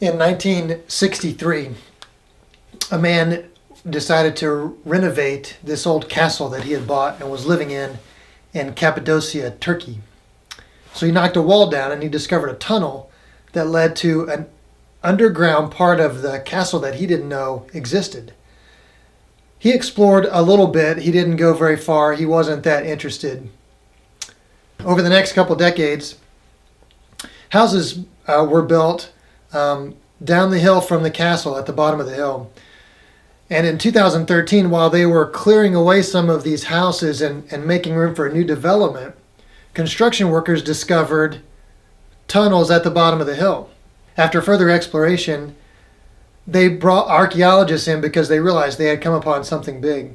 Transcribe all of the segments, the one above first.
In 1963, a man decided to renovate this old castle that he had bought and was living in Cappadocia, Turkey. So he knocked a wall down and he discovered a tunnel that led to an underground part of the castle that he didn't know existed. He explored a little bit. He didn't go very far. He wasn't that interested. Over the next couple decades, houses were built down the hill from the castle at the bottom of the hill. And in 2013, while they were clearing away some of these houses and making room for a new development, construction workers discovered tunnels at the bottom of the hill. After further exploration, they brought archaeologists in because they realized they had come upon something big.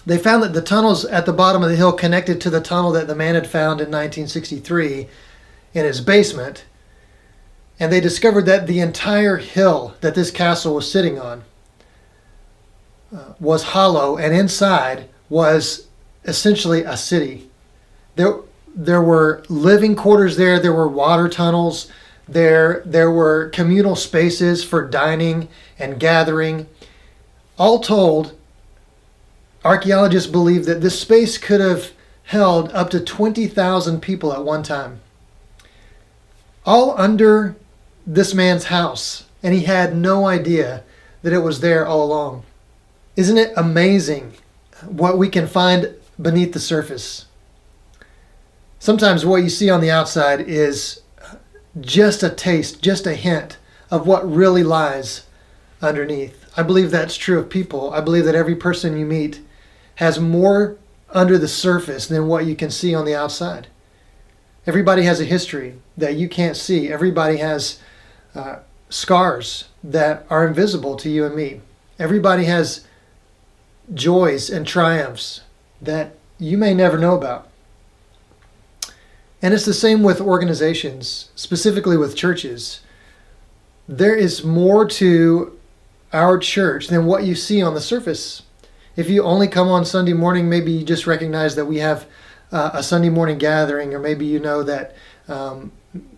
They found that the tunnels at the bottom of the hill connected to the tunnel that the man had found in 1963 in his basement. And they discovered that the entire hill that this castle was sitting on was hollow, and inside was essentially a city. There were living quarters there. There were water tunnels. There were communal spaces for dining and gathering. All told, archaeologists believe that this space could have held up to 20,000 people at one time. All under this man's house, and he had no idea that it was there all along. Isn't it amazing what we can find beneath the surface? Sometimes what you see on the outside is just a taste, just a hint of what really lies underneath. I believe that's true of people. I believe that every person you meet has more under the surface than what you can see on the outside. Everybody has a history that you can't see. Everybody has scars that are invisible to you and me. Everybody has joys and triumphs that you may never know about. And it's the same with organizations, specifically with churches. There is more to our church than what you see on the surface. If you only come on Sunday morning, maybe you just recognize that we have a Sunday morning gathering, or maybe you know that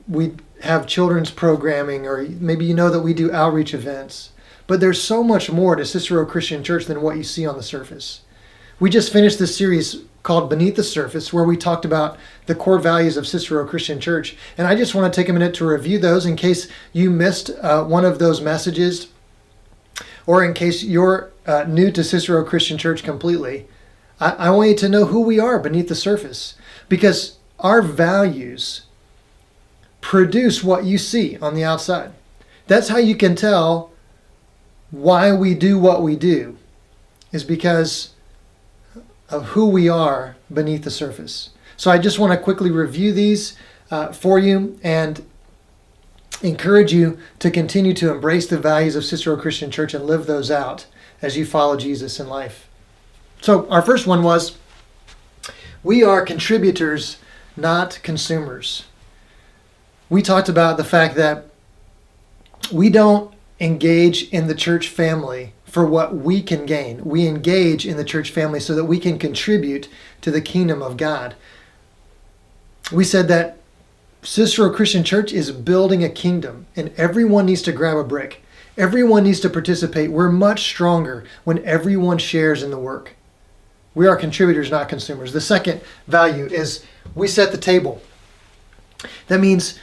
we have children's programming, or maybe you know that we do outreach events. But there's so much more to Cicero Christian Church than what you see on the surface. We just finished this series called Beneath the Surface, where we talked about the core values of Cicero Christian Church. And I just want to take a minute to review those in case you missed one of those messages, or in case you're new to Cicero Christian Church completely. I want you to know who we are beneath the surface, because our values produce what you see on the outside. That's how you can tell why we do what we do, is because of who we are beneath the surface. So I just want to quickly review these for you and encourage you to continue to embrace the values of Cicero Christian Church and live those out as you follow Jesus in life. So our first one was, we are contributors, not consumers. We talked about the fact that we don't engage in the church family for what we can gain. We engage in the church family so that we can contribute to the kingdom of God. We said that Cicero Christian Church is building a kingdom, and everyone needs to grab a brick. Everyone needs to participate. We're much stronger when everyone shares in the work. We are contributors, not consumers. The second value is we set the table. That means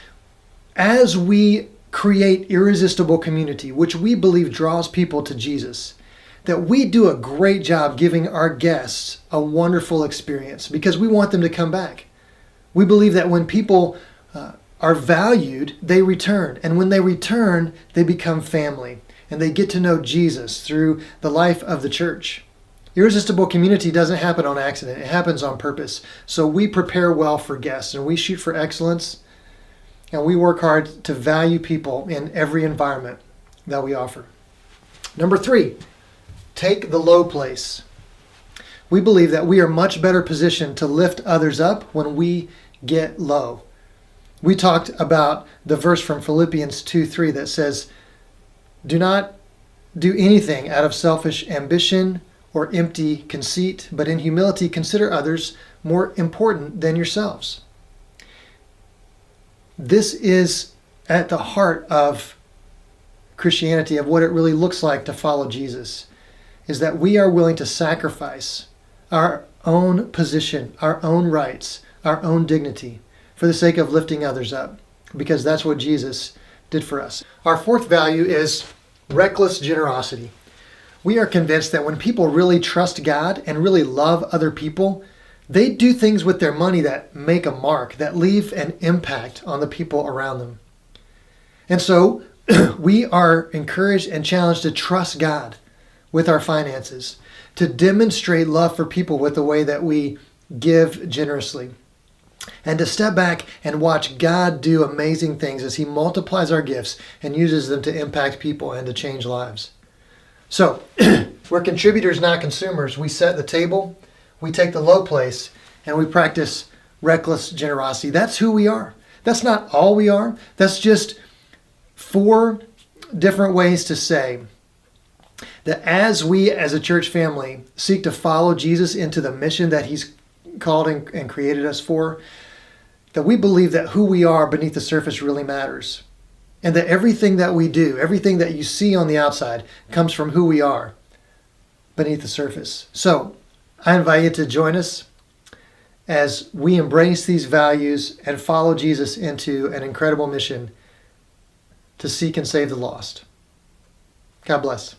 as we create irresistible community, which we believe draws people to Jesus, that we do a great job giving our guests a wonderful experience because we want them to come back. We believe that when people are valued, they return. And when they return, they become family. And they get to know Jesus through the life of the church. Irresistible community doesn't happen on accident. It happens on purpose. So we prepare well for guests, and we shoot for excellence. And we work hard to value people in every environment that we offer. Number 3, take the low place. We believe that we are much better positioned to lift others up when we get low. We talked about the verse from Philippians 2:3 that says, "Do not do anything out of selfish ambition or empty conceit, but in humility consider others more important than yourselves." This is at the heart of Christianity, of what it really looks like to follow Jesus, is that we are willing to sacrifice our own position, our own rights, our own dignity for the sake of lifting others up, because that's what Jesus did for us. Our fourth value is reckless generosity. We are convinced that when people really trust God and really love other people, they do things with their money that make a mark, that leave an impact on the people around them. And so we are encouraged and challenged to trust God with our finances, to demonstrate love for people with the way that we give generously, and to step back and watch God do amazing things as He multiplies our gifts and uses them to impact people and to change lives. So, we're contributors, not consumers. We set the table, we take the low place, and we practice reckless generosity. That's who we are. That's not all we are. That's just 4 different ways to say that as we as a church family seek to follow Jesus into the mission that He's called and created us for, that we believe that who we are beneath the surface really matters. And that everything that we do, everything that you see on the outside, comes from who we are beneath the surface. So, I invite you to join us as we embrace these values and follow Jesus into an incredible mission to seek and save the lost. God bless.